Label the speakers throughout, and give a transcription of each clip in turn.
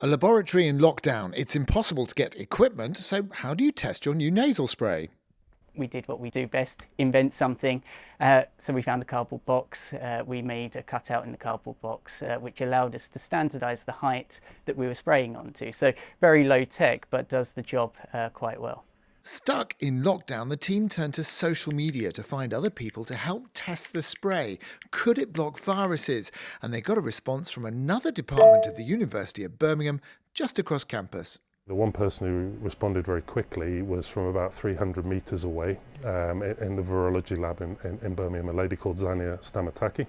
Speaker 1: A laboratory in lockdown. It's impossible to get equipment, so how do you test your new nasal spray?
Speaker 2: We did what we do best, invent something. So we found a cardboard box. We made a cutout in the cardboard box, which allowed us to standardize the height that we were spraying onto. So very low tech, but does the job quite well.
Speaker 1: Stuck in lockdown, the team turned to social media to find other people to help test the spray. Could it block viruses? And they got a response from another department at the University of Birmingham, just across campus.
Speaker 3: The one person who responded very quickly was from about 300 metres away in the virology lab in Birmingham, a lady called Zania Stamataki.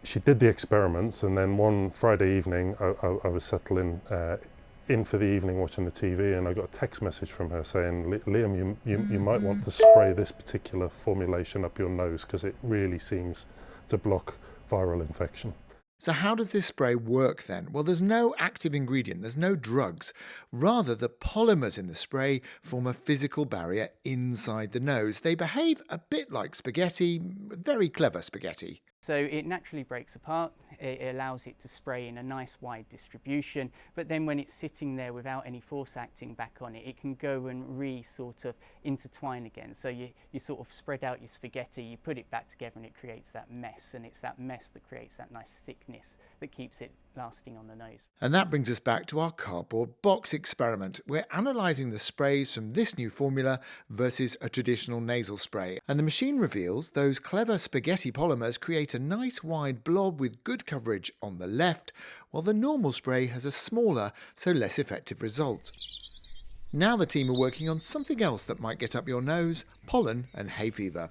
Speaker 3: She did the experiments, and then one Friday evening I was settling in for the evening watching the TV, and I got a text message from her saying, Liam, you might want to spray this particular formulation up your nose because it really seems to block viral infection.
Speaker 1: So how does this spray work then? Well, there's no active ingredient, there's no drugs. Rather, the polymers in the spray form a physical barrier inside the nose. They behave a bit like spaghetti, very clever spaghetti.
Speaker 2: So it naturally breaks apart. It allows it to spray in a nice wide distribution, but then when it's sitting there without any force acting back on it, it can go and sort of intertwine again. So you sort of spread out your spaghetti, you put it back together, and it creates that mess, and it's that mess that creates that nice thickness that keeps it lasting on the nose.
Speaker 1: And that brings us back to our cardboard box experiment. We're analysing the sprays from this new formula versus a traditional nasal spray. And the machine reveals those clever spaghetti polymers create a nice wide blob with good coverage on the left, while the normal spray has a smaller, so less effective result. Now the team are working on something else that might get up your nose: pollen and hay fever.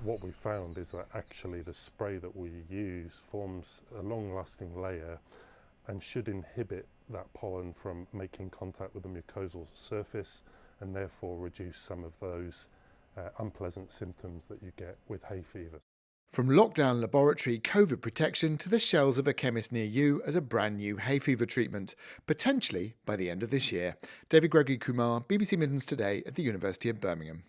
Speaker 3: What we found is that actually the spray that we use forms a long-lasting layer and should inhibit that pollen from making contact with the mucosal surface, and therefore reduce some of those unpleasant symptoms that you get with hay fever.
Speaker 1: From lockdown laboratory COVID protection to the shelves of a chemist near you as a brand new hay fever treatment, potentially by the end of this year. David Gregory-Kumar, BBC Midlands Today at the University of Birmingham.